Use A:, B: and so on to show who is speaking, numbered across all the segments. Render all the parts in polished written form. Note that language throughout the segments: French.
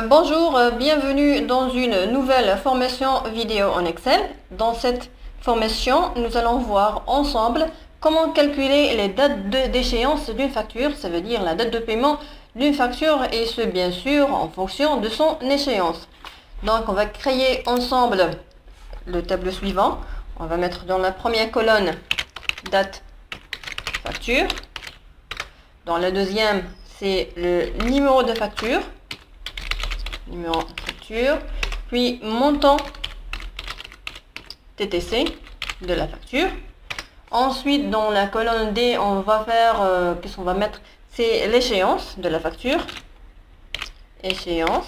A: Bonjour, bienvenue dans une nouvelle formation vidéo en Excel. Dans cette formation, nous allons voir ensemble comment calculer les dates d'échéance d'une facture, ça veut dire la date de paiement d'une facture et ce bien sûr en fonction de son échéance. Donc on va créer ensemble le tableau suivant. On va mettre dans la première colonne date facture. Dans la deuxième, c'est le numéro de facture. Numéro de facture, puis montant TTC de la facture. Ensuite, dans la colonne D, on va faire, qu'est-ce qu'on va mettre? C'est l'échéance de la facture. Échéance.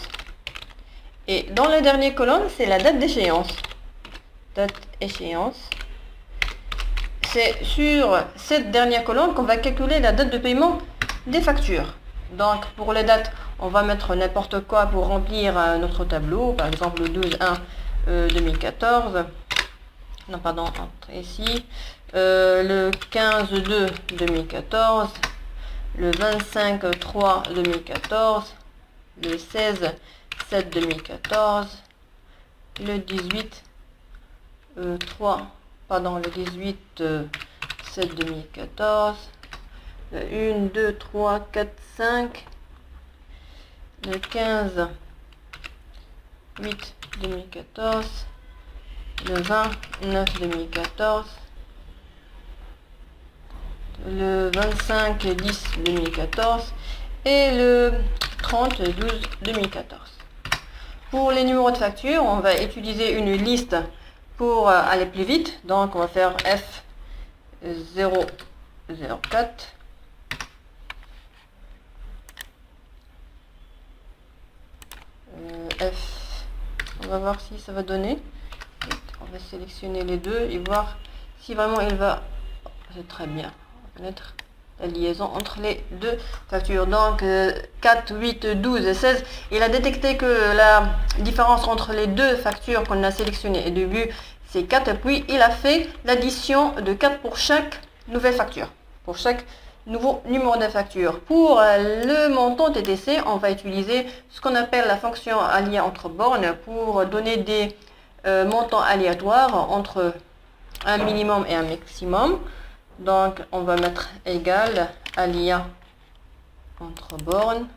A: Et dans la dernière colonne, c'est la date d'échéance. Date échéance. C'est sur cette dernière colonne qu'on va calculer la date de paiement des factures. Donc, pour les dates, on va mettre n'importe quoi pour remplir notre tableau. Par exemple, le 12/1/2014. Non, pardon, entre ici. Le 15/2/2014. Le 25/3/2014. Le 16/7/2014. Le 18/7/2014. 1, 2, 3, 4, 5, le 15, 8, 2014, le 20, 9, 2014, le 25, 10, 2014 et le 30, 12, 2014. Pour les numéros de facture, on va utiliser une liste pour aller plus vite. Donc, on va faire F004. F, on va voir si ça va donner. On va sélectionner les deux et voir si vraiment il va. C'est très bien. On va mettre la liaison entre les deux factures. Donc 4, 8, 12 et 16. Il a détecté que la différence entre les deux factures qu'on a sélectionnées au début, c'est 4. Puis il a fait l'addition de 4 pour chaque nouvelle facture. Pour chaque nouveau numéro de facture. Pour le montant TTC, on va utiliser ce qu'on appelle la fonction alliée entre bornes pour donner des montants aléatoires entre un minimum et un maximum. Donc, on va mettre égal allié entre bornes.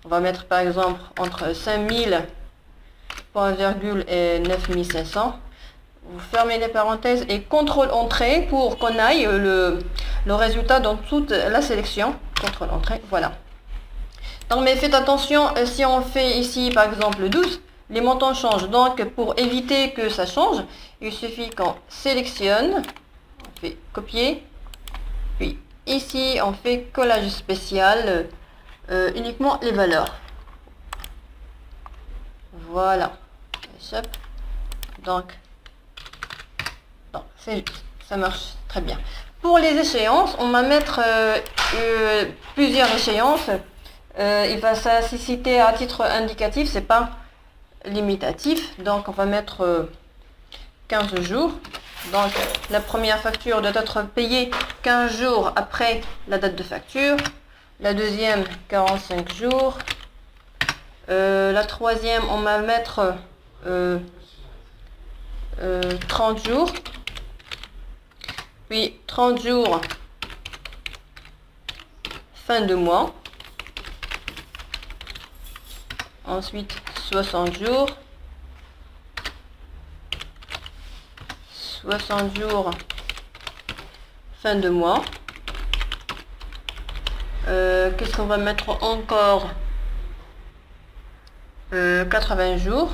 A: On va mettre par exemple entre 5000 point virgule et 9500. Vous fermez les parenthèses et contrôle entrée pour qu'on aille le résultat dans toute la sélection. Contrôle entrée, voilà. Donc, mais faites attention, si on fait ici par exemple 12, les montants changent. Donc, pour éviter que ça change, il suffit qu'on sélectionne, on fait copier, puis ici on fait collage spécial, uniquement les valeurs. Voilà. Donc, ça marche très bien. Pour les échéances, on va mettre plusieurs échéances. Il va se citer à titre indicatif, c'est pas limitatif. Donc on va mettre 15 jours. Donc la première facture doit être payée 15 jours après la date de facture. La deuxième 45 jours. La troisième, on va mettre 30 jours. Puis 30 jours fin de mois. Ensuite 60 jours. 60 jours fin de mois. Qu'est-ce qu'on va mettre encore? 80 jours.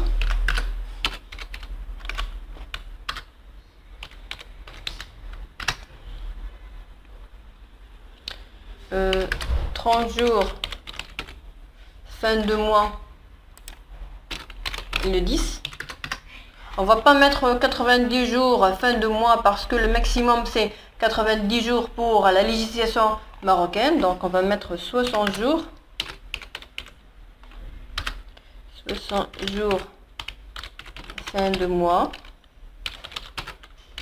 A: 30 jours fin de mois le 10. On va pas mettre 90 jours fin de mois parce que le maximum c'est 90 jours pour la législation marocaine. Donc on va mettre 60 jours. 60 jours fin de mois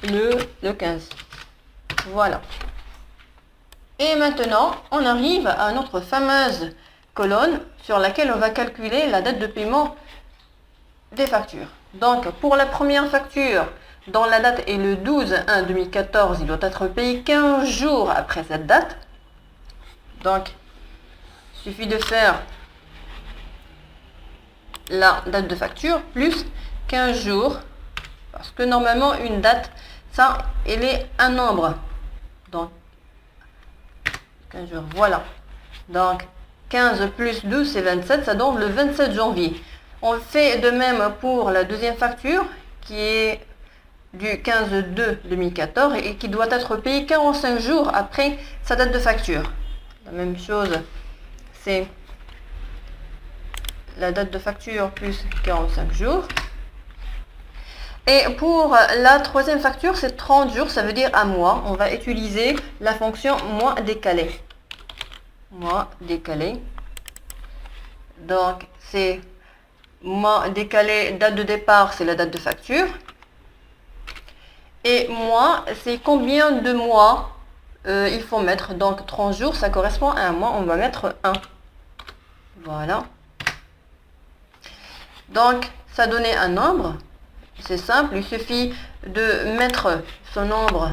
A: le 15. Voilà. Et maintenant, on arrive à notre fameuse colonne sur laquelle on va calculer la date de paiement des factures. Donc, pour la première facture, dont la date est le 12/1/2014, il doit être payé 15 jours après cette date. Donc, il suffit de faire la date de facture plus 15 jours, parce que normalement, une date, ça, elle est un nombre. Donc, 15 jours, voilà. Donc, 15 plus 12, c'est 27, ça donne le 27 janvier. On fait de même pour la deuxième facture, qui est du 15/2/2014 et qui doit être payée 45 jours après sa date de facture. La même chose, c'est la date de facture plus 45 jours. Et pour la troisième facture, c'est 30 jours, ça veut dire un mois. On va utiliser la fonction mois décalé. Mois décalé. Donc, c'est mois décalé, date de départ, c'est la date de facture. Et mois, c'est combien de mois il faut mettre. Donc, 30 jours, ça correspond à un mois. On va mettre 1. Voilà. Donc, ça donnait un nombre. C'est simple, il suffit de mettre ce nombre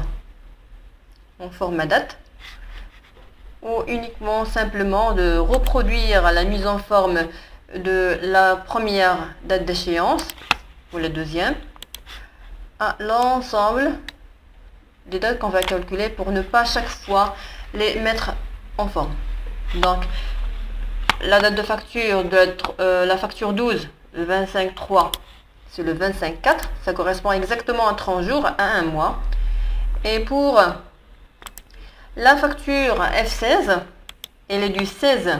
A: en format date ou uniquement simplement de reproduire la mise en forme de la première date d'échéance ou la deuxième à l'ensemble des dates qu'on va calculer pour ne pas chaque fois les mettre en forme. Donc, la date de facture de la facture 12, le 25/3, c'est le 25/4, ça correspond exactement à 30 jours, à un mois. Et pour la facture F16, elle est du 16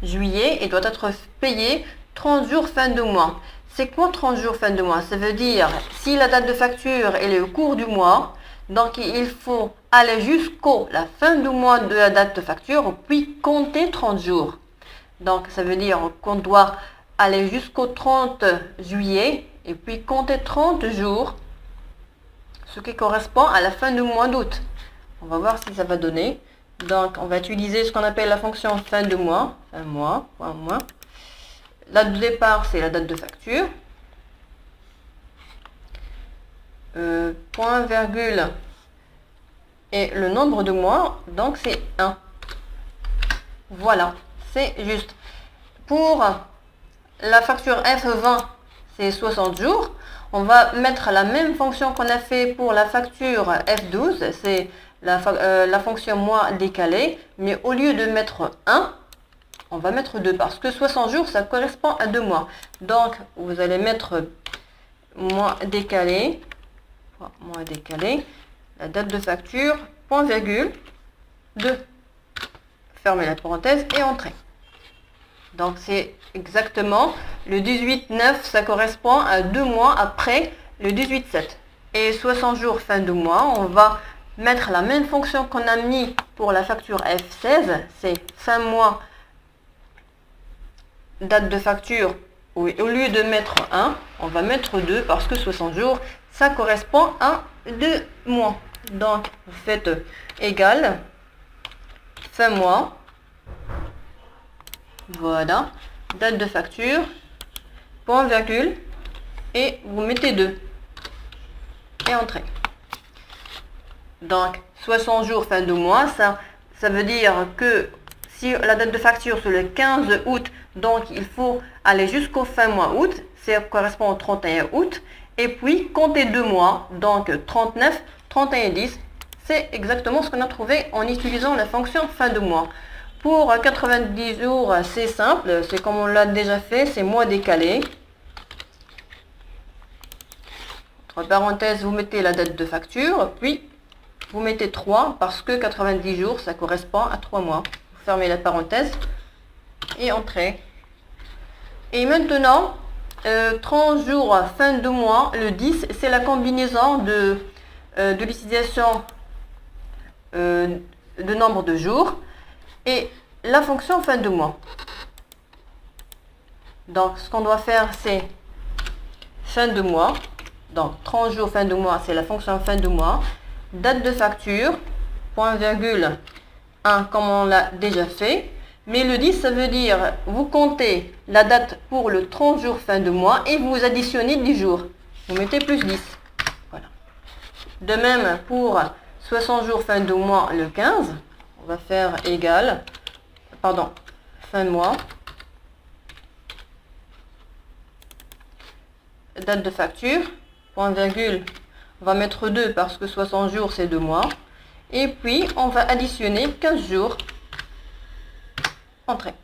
A: juillet et doit être payée 30 jours fin de mois. C'est quoi 30 jours fin de mois? Ça veut dire, si la date de facture elle est au cours du mois, donc il faut aller jusqu'au la fin du mois de la date de facture, puis compter 30 jours. Donc ça veut dire qu'on doit aller jusqu'au 30 juillet et puis compter 30 jours, ce qui correspond à la fin du mois d'août. On va voir si ça va donner. Donc on va utiliser ce qu'on appelle la fonction fin de mois, fin mois, point mois. La date de départ, c'est la date de facture. Point, virgule, et le nombre de mois, donc c'est 1. Voilà, c'est juste. Pour la facture F20, c'est 60 jours. On va mettre la même fonction qu'on a fait pour la facture F12, c'est la fonction mois décalé, mais au lieu de mettre 1, on va mettre 2 parce que 60 jours, ça correspond à 2 mois. Donc, vous allez mettre mois décalé, la date de facture, point virgule, 2. Fermez la parenthèse et entrez. Donc, c'est exactement le 18/9, ça correspond à 2 mois après le 18/7. Et 60 jours fin de mois, on va mettre la même fonction qu'on a mis pour la facture F16, c'est fin mois, date de facture, oui, au lieu de mettre 1, on va mettre 2 parce que 60 jours, ça correspond à 2 mois. Donc, vous faites égal, fin mois, voilà, date de facture, point virgule, et vous mettez 2, et entrez. Donc, 60 jours fin de mois, ça veut dire que si la date de facture c'est le 15 août, donc il faut aller jusqu'au fin mois août, ça correspond au 31 août, et puis compter 2 mois, donc 39, 31, 10, c'est exactement ce qu'on a trouvé en utilisant la fonction fin de mois. Pour 90 jours, c'est simple, c'est comme on l'a déjà fait, c'est mois décalé. Entre parenthèses, vous mettez la date de facture, puis vous mettez 3 parce que 90 jours, ça correspond à 3 mois. Vous fermez la parenthèse et entrez. Et maintenant, 30 jours fin de mois, le 10, c'est la combinaison de l'utilisation de nombre de jours et la fonction fin de mois. Donc, ce qu'on doit faire, c'est fin de mois. Donc, 30 jours fin de mois, c'est la fonction fin de mois. Date de facture, point virgule, 1 comme on l'a déjà fait. Mais le 10, ça veut dire, vous comptez la date pour le 30 jours fin de mois et vous additionnez 10 jours. Vous mettez plus 10. Voilà. De même, pour 60 jours fin de mois, le 15, on va faire égal, pardon, fin de mois, date de facture, point virgule, on va mettre 2 parce que 60 jours c'est 2 mois. Et puis, on va additionner 15 jours. Entrée.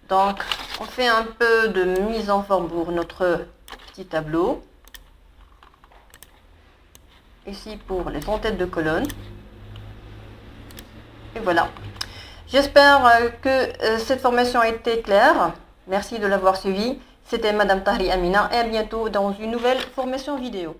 A: Donc, on fait un peu de mise en forme pour notre petit tableau. Ici pour les en-têtes de colonne. Et voilà. J'espère que cette formation a été claire. Merci de l'avoir suivie. C'était Madame Tahri Amina et à bientôt dans une nouvelle formation vidéo.